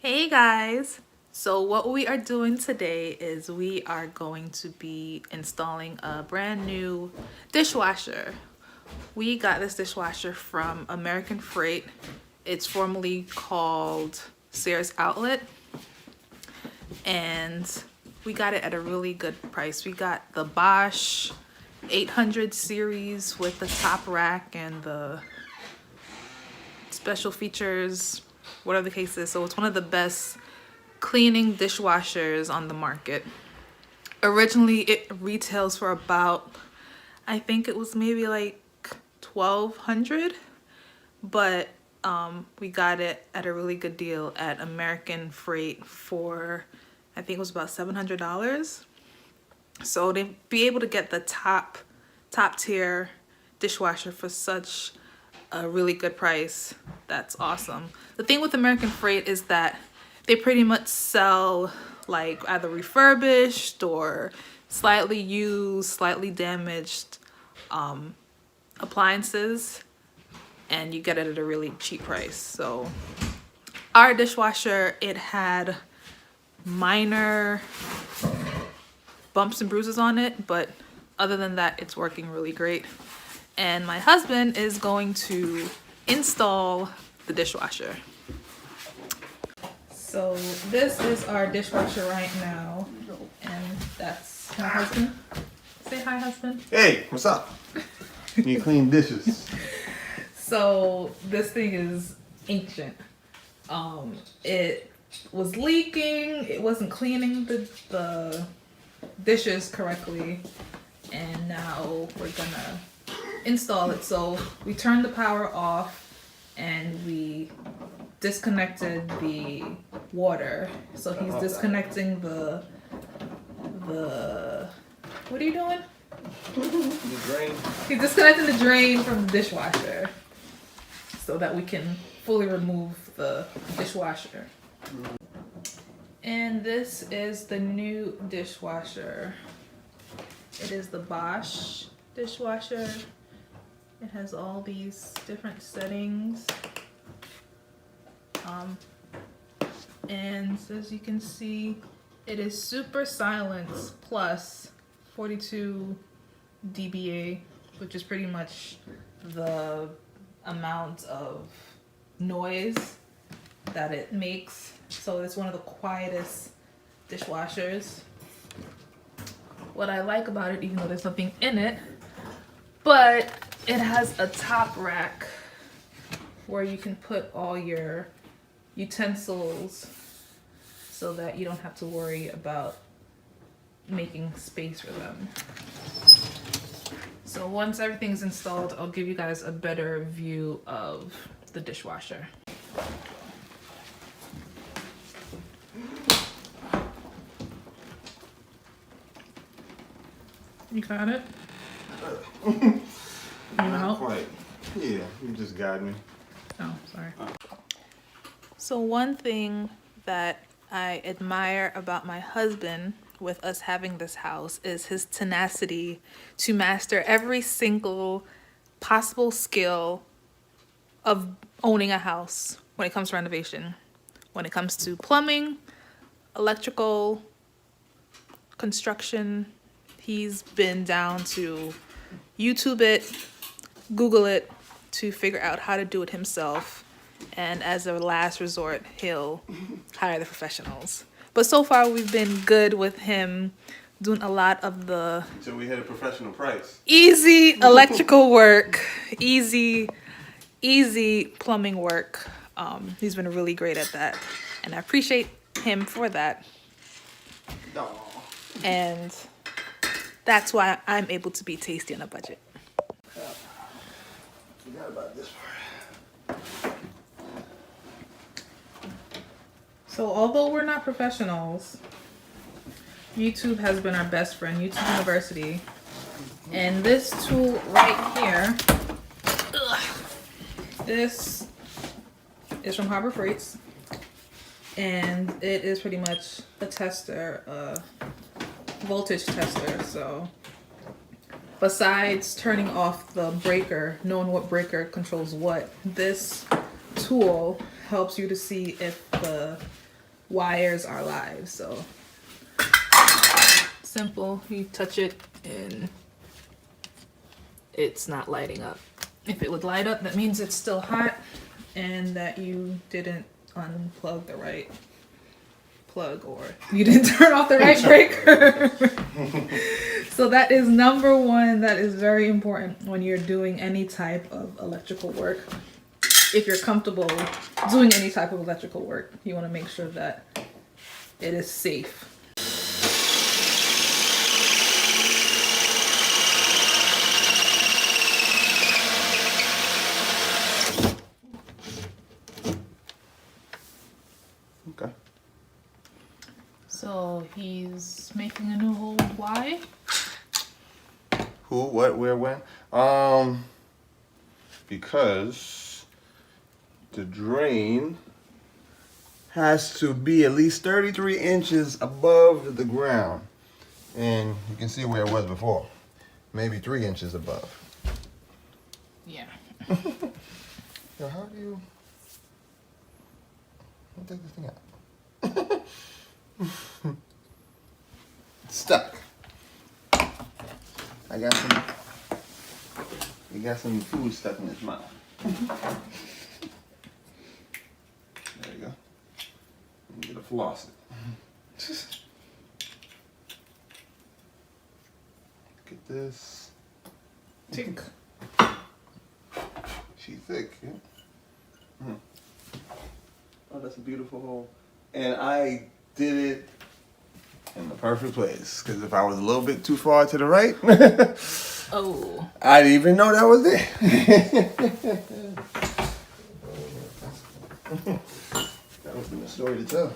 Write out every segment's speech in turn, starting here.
Hey guys! So what we are doing today is we are going to be installing a brand new dishwasher. We got this dishwasher from American Freight. It's formerly called Sears Outlet. And we got it at a really good price. We got the Bosch 800 series with the top rack and the special features, whatever the case is. So it's one of the best cleaning dishwashers on the market. Originally it retails for about, I think it was maybe like $1,200, but we got it at a really good deal at American Freight for, I think it was about $700. So to be able to get the top tier dishwasher for such a really good price, that's awesome. The thing with American Freight is that they pretty much sell like either refurbished or slightly used, slightly damaged appliances, and you get it at a really cheap price. So our dishwasher, it had minor bumps and bruises on it, but other than that, it's working really great. And my husband is going to install the dishwasher. So this is our dishwasher right now, and that's my husband. Say hi, husband. Hey, what's up? You clean dishes. So this thing is ancient. It was leaking. It wasn't cleaning the dishes correctly, and now we're gonna install it. So we turned the power off and we disconnected the water. So he's disconnecting the what are you doing? The drain. He's disconnecting the drain from the dishwasher so that we can fully remove the dishwasher. And this is the new dishwasher. It is the Bosch dishwasher. It has all these different settings. And as you can see, it is super silence plus 42 dBA, which is pretty much the amount of noise that it makes. So it's one of the quietest dishwashers. What I like about it, even though there's nothing in it, but it has a top rack where you can put all your utensils so that you don't have to worry about making space for them. So once everything's installed, I'll give you guys a better view of the dishwasher. You got it? Not quite. Yeah, you just got me. Oh, sorry. So one thing that I admire about my husband with us having this house is his tenacity to master every single possible skill of owning a house when it comes to renovation. When it comes to plumbing, electrical, construction, he's been down to YouTube it, Google it to figure out how to do it himself. And as a last resort, he'll hire the professionals. But so far, we've been good with him doing a lot of the So we had a professional price. easy electrical work, easy plumbing work. He's been really great at that, and I appreciate him for that. No. And that's why I'm able to be tasty on a budget. Forgot about this part. So although we're not professionals, YouTube has been our best friend, YouTube University. And this tool right here, this is from Harbor Freights. And it is pretty much a tester, voltage tester. So besides turning off the breaker, knowing what breaker controls what, this tool helps you to see if the wires are live. So simple, you touch it and it's not lighting up. If it would light up, that means it's still hot and that you didn't unplug the right plug or you didn't turn off the right breaker. So that is number one. That is very important when you're doing any type of electrical work. If you're comfortable doing any type of electrical work, you want to make sure that it is safe. Okay. So he's making a new hole. Why? Who, what, where, when? Because the drain has to be at least 33 inches above the ground. And you can see where it was before. Maybe 3 inches above. Yeah. Yo, how do you... I'll take this thing out. It's stuck. I got some... He got some food stuck in his mouth. There you go. Get a floss it. Look at this. Tick. She thick, yeah. Oh, that's a beautiful hole. And I did it in the perfect place. Because if I was a little bit too far to the right, Oh. I didn't even know that was there. That would have been a story to tell.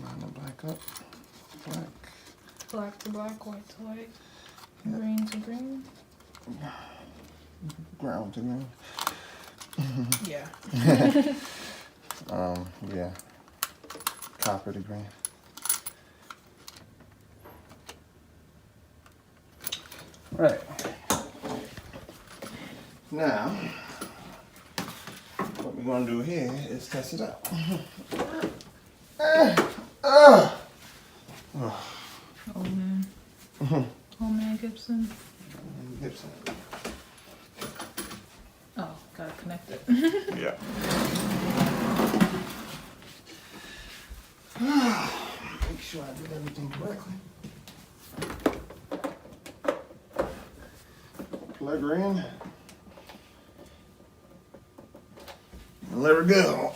Line the black up. Black. Black to black, white to white, green to green. Ground to ground. Yeah. Yeah. Copper to green. Right. Now, what we're gonna do here is test it out. Oh man. Oh man, Gibson. Gibson. Oh, gotta connect it. Yeah. Make sure I did everything correctly. Plug her in. And let her go.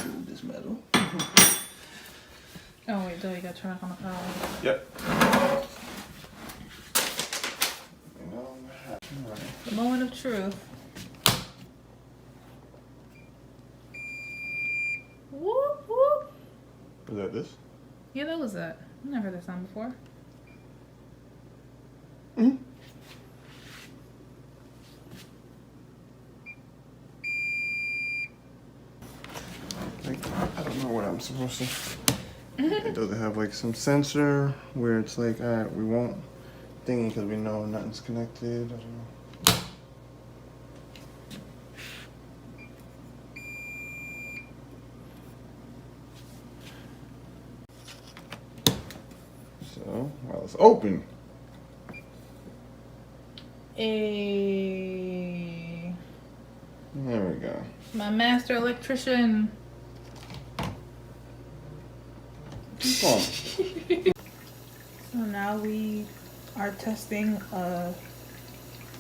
Move this metal. Oh wait, you gotta turn off on the power. Yep. You know, right. The moment of truth. Whoop whoop. Was that this? Yeah, that was that. I've never heard that sound before. Mm-hmm. Like, I don't know what I'm supposed to. It doesn't have like some sensor where it's like, all right, we won't thingy because we know nothing's connected. I don't know. So, well, it's open. Hey, There we go. my master electrician. Keep on. So now we are testing a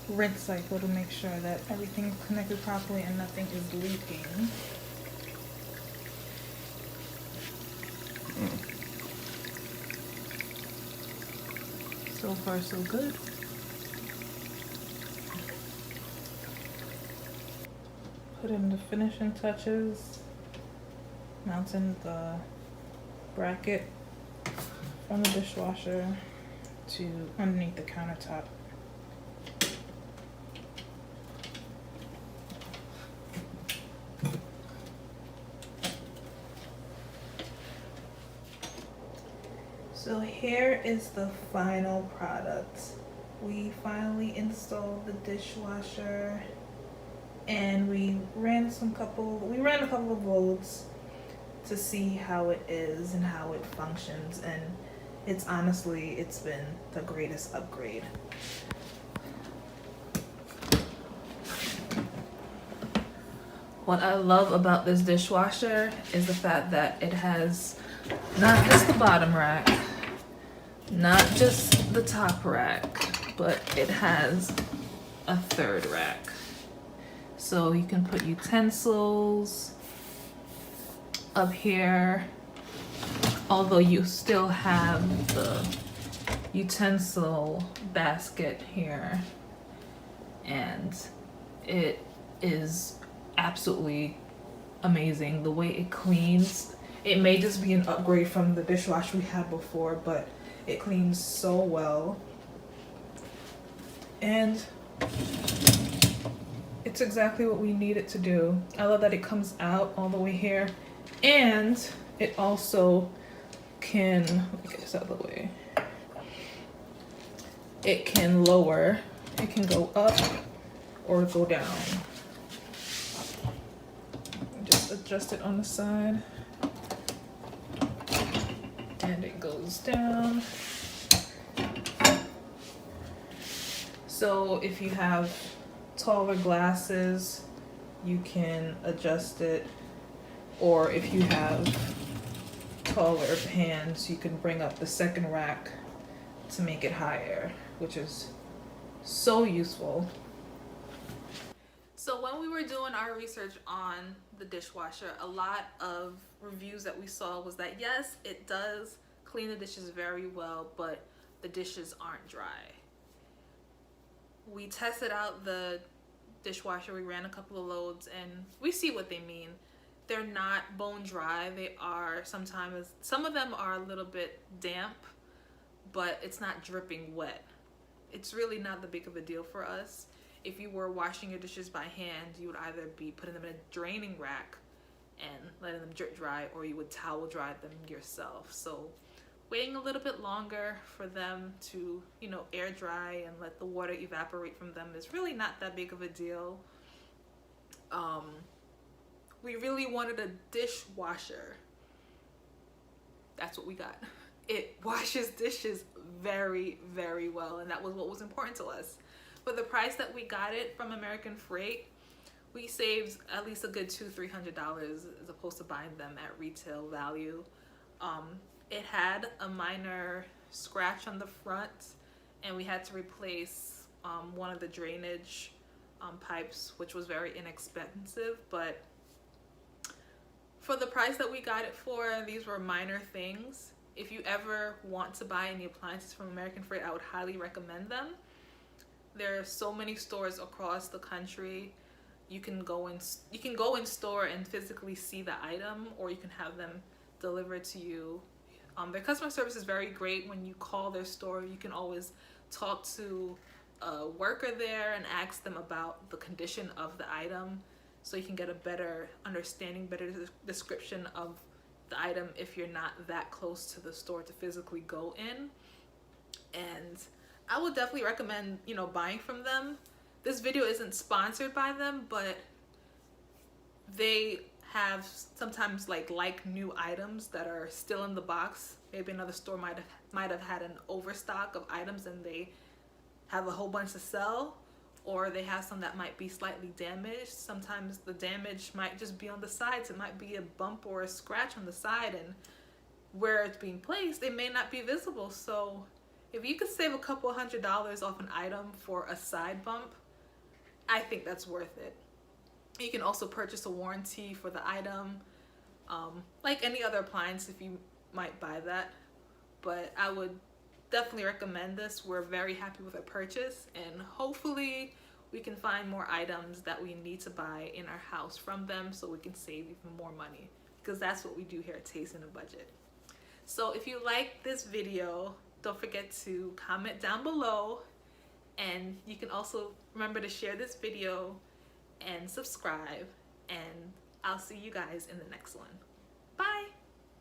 rinse cycle to make sure that everything's connected properly and nothing is leaking. So far, so good. Put in the finishing touches, mounting the bracket from the dishwasher to underneath the countertop. So here is the final product. We finally installed the dishwasher and we ran a couple of loads to see how it is and how it functions, and it's been the greatest upgrade. What I love about this dishwasher is the fact that it has not just the bottom rack, not just the top rack, but it has a third rack. So you can put utensils up here, although you still have the utensil basket here, and it is absolutely amazing the way it cleans. It may just be an upgrade from the dishwasher we had before, but it cleans so well, and it's exactly what we need it to do. I love that it comes out all the way here, and it also can, let me get this out of the way, it can lower, it can go up or go down. Just adjust it on the side and it goes down. So if you have taller glasses, you can adjust it, or if you have taller pans, you can bring up the second rack to make it higher, which is so useful. So when we were doing our research on the dishwasher, a lot of reviews that we saw was that yes, it does clean the dishes very well, but the dishes aren't dry. We tested out the dishwasher, we ran a couple of loads, and we see what they mean. They're not bone dry. They are sometimes, some of them are a little bit damp, but it's not dripping wet. It's really not that big of a deal for us. If you were washing your dishes by hand, you would either be putting them in a draining rack and letting them drip dry, or you would towel dry them yourself. So waiting a little bit longer for them to, air dry and let the water evaporate from them is really not that big of a deal. We really wanted a dishwasher. That's what we got. It washes dishes very, very well, and that was what was important to us. For the price that we got it from American Freight, we saved at least a good $200-300 as opposed to buying them at retail value. It had a minor scratch on the front, and we had to replace one of the drainage pipes, which was very inexpensive, but for the price that we got it for, these were minor things. If you ever want to buy any appliances from American Freight, I would highly recommend them. There are so many stores across the country. You can go in store and physically see the item, or you can have them delivered to you. Their customer service is very great. When you call their store, you can always talk to a worker there and ask them about the condition of the item, so you can get a better understanding, better description of the item if you're not that close to the store to physically go in. And I would definitely recommend, buying from them. This video isn't sponsored by them, but they have sometimes like new items that are still in the box. Maybe another store might have had an overstock of items and they have a whole bunch to sell, or they have some that might be slightly damaged. Sometimes the damage might just be on the sides. It might be a bump or a scratch on the side, and where it's being placed, it may not be visible. So if you could save a couple $100 off an item for a side bump, I think that's worth it. You can also purchase a warranty for the item, like any other appliance if you might buy that. But I would definitely recommend this. We're very happy with our purchase, and hopefully we can find more items that we need to buy in our house from them so we can save even more money, because that's what we do here at Taste in a Budget. So if you like this video, don't forget to comment down below, and you can also remember to share this video and subscribe, and I'll see you guys in the next one.